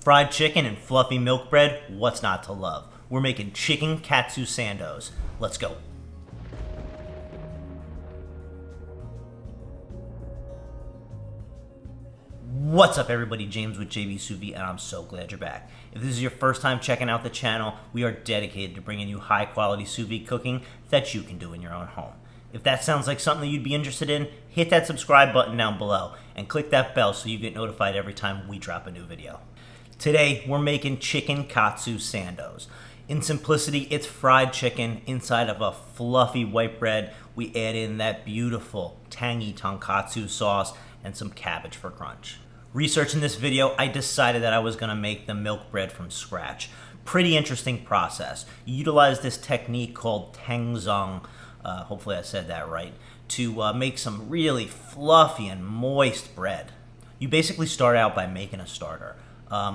Fried chicken and fluffy milk bread, what's not to love? We're making Chicken Katsu Sandos. Let's go. What's up everybody, James with JB Sous Vide, and I'm so glad you're back. If this is your first time checking out the channel, we are dedicated to bringing you high quality sous vide cooking that you can do in your own home. If that sounds like something you'd be interested in, hit that subscribe button down below and click that bell so you get notified every time we drop a new video. Today, we're making Chicken Katsu Sandos. In simplicity, it's fried chicken inside of a fluffy white bread. We add in that beautiful, tangy Tonkatsu sauce and some cabbage for crunch. Researching this video, I decided that I was gonna make the milk bread from scratch. Pretty interesting process. You utilize this technique called tangy, hopefully I said that right, to make some really fluffy and moist bread. You basically start out by making a starter.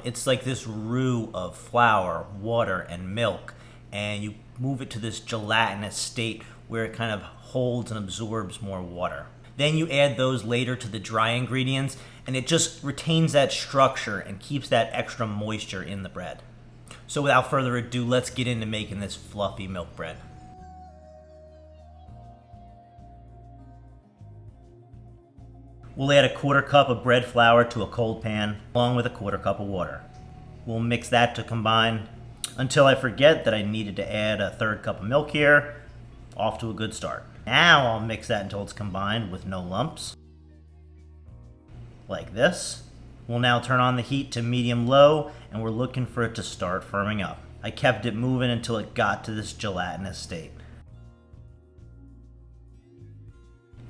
It's like this roux of flour, water, and milk, and you move it to this gelatinous state where it kind of holds and absorbs more water. Then you add those later to the dry ingredients, and it just retains that structure and keeps that extra moisture in the bread. So without further ado, let's get into making this fluffy milk bread. We'll add a 1/4 cup of bread flour to a cold pan, along with a 1/4 cup of water. We'll mix that to combine until I forget that I needed to add a 1/3 cup of milk here. Off to a good start. Now I'll mix that until it's combined with no lumps. Like this. We'll now turn on the heat to medium-low, and we're looking for it to start firming up. I kept it moving until it got to this gelatinous state.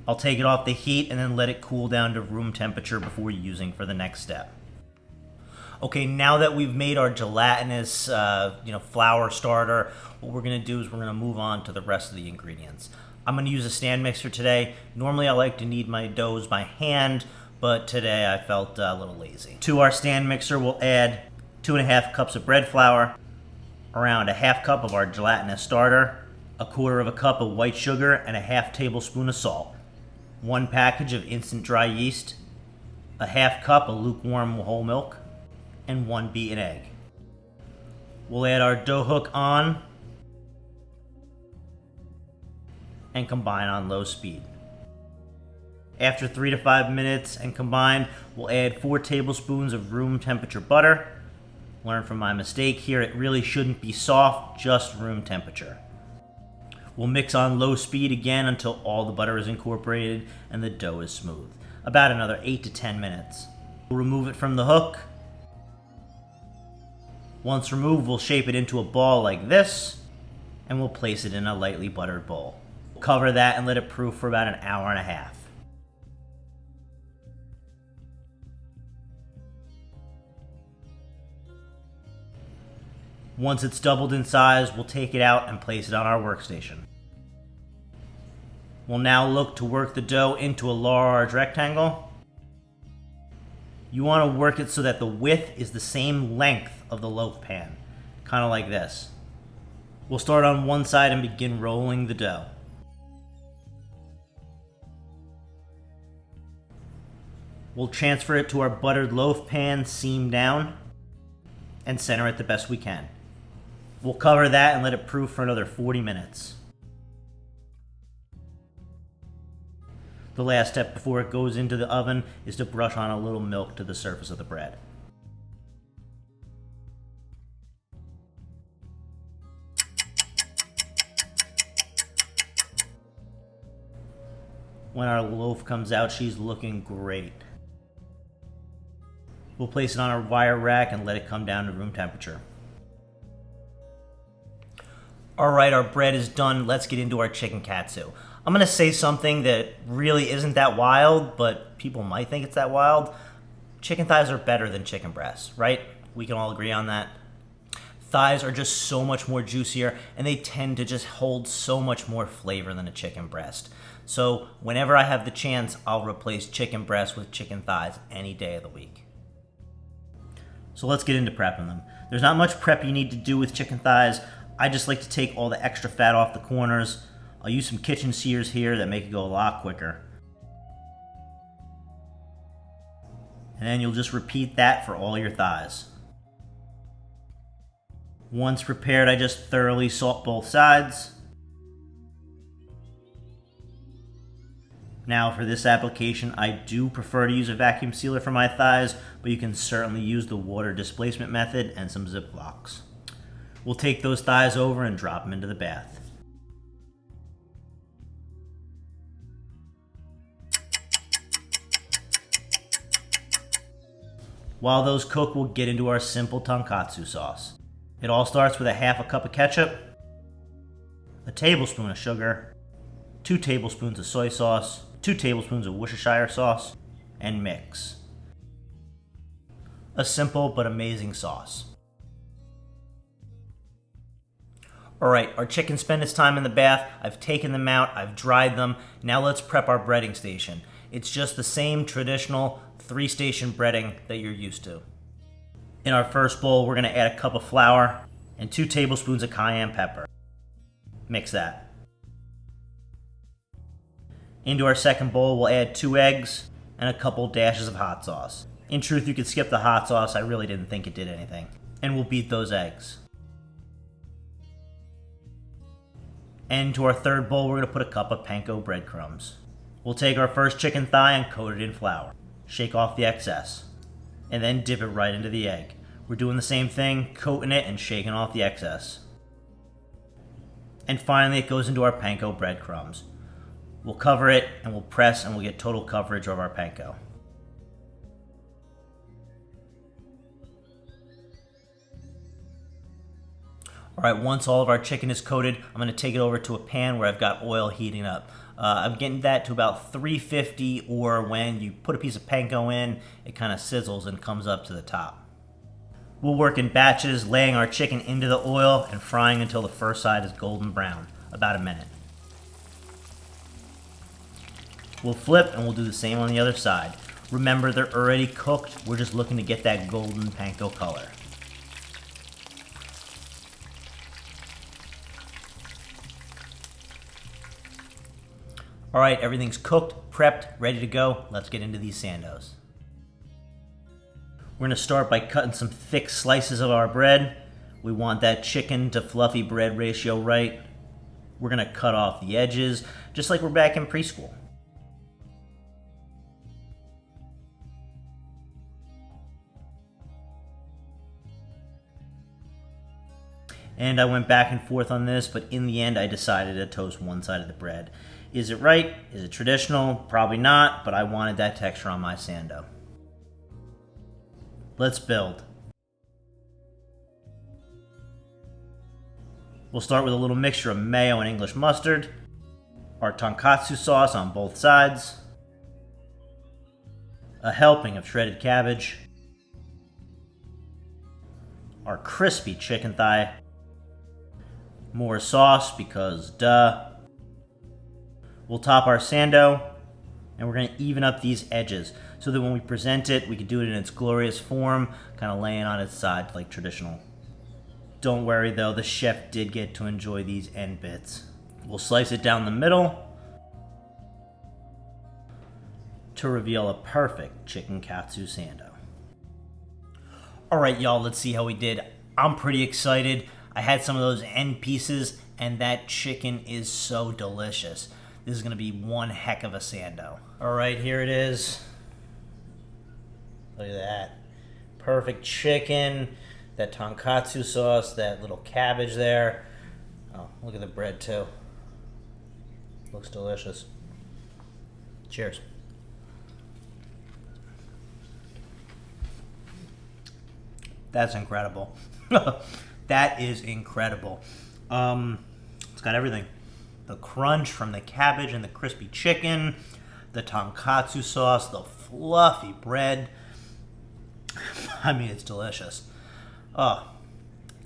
I'll take it off the heat and then let it cool down to room temperature before using for the next step. Okay, now that we've made our gelatinous flour starter, what we're gonna do is we're gonna move on to the rest of the ingredients. I'm gonna use a stand mixer today. Normally I like to knead my doughs by hand, but today I felt a little lazy. To our stand mixer, we'll add 2½ cups of bread flour, around 1/2 cup of our gelatinous starter, 1/4 cup of white sugar, and 1/2 tablespoon of salt. 1 package of instant dry yeast, 1/2 cup of lukewarm whole milk, and 1 beaten egg. We'll add our dough hook on and combine on low speed. After 3 to 5 minutes and combined, we'll add 4 tablespoons of room temperature butter. Learn from my mistake here, it really shouldn't be soft, just room temperature. We'll mix on low speed again until all the butter is incorporated and the dough is smooth. About another 8 to 10 minutes. We'll remove it from the hook. Once removed, we'll shape it into a ball like this, and we'll place it in a lightly buttered bowl. We'll cover that and let it proof for about 1.5 hours. Once it's doubled in size, we'll take it out and place it on our workstation. We'll now look to work the dough into a large rectangle. You want to work it so that the width is the same length of the loaf pan, kind of like this. We'll start on one side and begin rolling the dough. We'll transfer it to our buttered loaf pan, seam down, and center it the best we can. We'll cover that and let it proof for another 40 minutes. The last step before it goes into the oven is to brush on a little milk to the surface of the bread. When our loaf comes out, she's looking great. We'll place it on our wire rack and let it come down to room temperature. Alright, our bread is done. Let's get into our chicken katsu. I'm going to say something that really isn't that wild, but people might think it's that wild. Chicken thighs are better than chicken breasts, right? We can all agree on that. Thighs are just so much more juicier, and they tend to just hold so much more flavor than a chicken breast. So whenever I have the chance, I'll replace chicken breasts with chicken thighs any day of the week. So let's get into prepping them. There's not much prep you need to do with chicken thighs. I just like to take all the extra fat off the corners. I'll use some kitchen shears here that make it go a lot quicker. And then you'll just repeat that for all your thighs. Once prepared, I just thoroughly salt both sides. Now for this application, I do prefer to use a vacuum sealer for my thighs, but you can certainly use the water displacement method and some Ziplocs. We'll take those thighs over and drop them into the bath. While those cook, we'll get into our simple tonkatsu sauce. It all starts with a half a cup of ketchup, a tablespoon of sugar, 2 tablespoons of soy sauce, 2 tablespoons of Worcestershire sauce, and mix. A simple but amazing sauce. Alright, our chicken spent its time in the bath. I've taken them out, I've dried them. Now let's prep our breading station. It's just the same traditional 3-station breading that you're used to. In our first bowl, we're going to add a cup of flour and 2 tablespoons of cayenne pepper. Mix that. Into our second bowl, we'll add 2 eggs and a couple dashes of hot sauce. In truth, you could skip the hot sauce. I really didn't think it did anything. And we'll beat those eggs. And to our third bowl, we're going to put a cup of panko breadcrumbs. We'll take our first chicken thigh and coat it in flour. Shake off the excess. And then dip it right into the egg. We're doing the same thing, coating it and shaking off the excess. And finally, it goes into our panko breadcrumbs. We'll cover it and we'll press and we'll get total coverage of our panko. Alright, once all of our chicken is coated, I'm going to take it over to a pan where I've got oil heating up. I'm getting that to about 350, or when you put a piece of panko in, it kind of sizzles and comes up to the top. We'll work in batches, laying our chicken into the oil and frying until the first side is golden brown, about a minute. We'll flip and we'll do the same on the other side. Remember, they're already cooked. We're just looking to get that golden panko color. Alright, everything's cooked, prepped, ready to go. Let's get into these Sandos. We're going to start by cutting some thick slices of our bread. We want that chicken to fluffy bread ratio right. We're going to cut off the edges, just like we're back in preschool. And I went back and forth on this, but in the end I decided to toast one side of the bread. Is it right? Is it traditional? Probably not, but I wanted that texture on my Sando. Let's build. We'll start with a little mixture of mayo and English mustard, our tonkatsu sauce on both sides, a helping of shredded cabbage, our crispy chicken thigh, more sauce because duh. We'll top our Sando, and we're going to even up these edges so that when we present it, we can do it in its glorious form, kind of laying on its side like traditional. Don't worry though, the chef did get to enjoy these end bits. We'll slice it down the middle to reveal a perfect Chicken Katsu Sando. Alright y'all, let's see how we did. I'm pretty excited. I had some of those end pieces, and that chicken is so delicious. This is going to be one heck of a Sando. Alright, here it is. Look at that. Perfect chicken, that tonkatsu sauce, that little cabbage there. Oh, look at the bread too. Looks delicious. Cheers. That's incredible. That is incredible. It's got everything. The crunch from the cabbage and the crispy chicken, the tonkatsu sauce, the fluffy bread. I mean, it's delicious. Oh,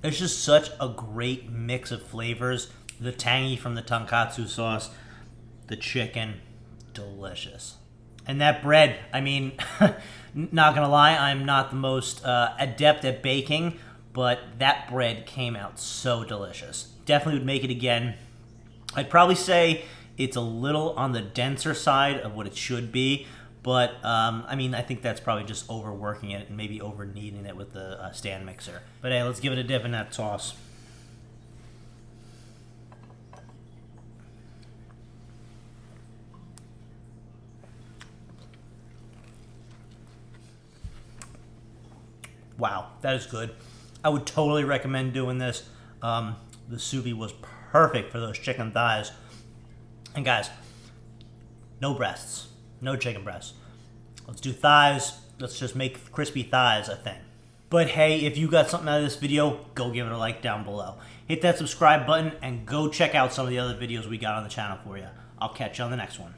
it's just such a great mix of flavors. The tangy from the tonkatsu sauce, the chicken, delicious. And that bread, I mean, not gonna lie, I'm not the most adept at baking, but that bread came out so delicious. Definitely would make it again. I'd probably say it's a little on the denser side of what it should be, But, I mean, I think that's probably just overworking it and maybe over kneading it with the stand mixer. But hey, let's give it a dip in that sauce. Wow, that is good. I would totally recommend doing this. The sous vide was perfect for those chicken thighs. And guys, no breasts, no chicken breasts. Let's do thighs. Let's just make crispy thighs a thing. But hey, if you got something out of this video, go give it a like down below. Hit that subscribe button and go check out some of the other videos we got on the channel for you. I'll catch you on the next one.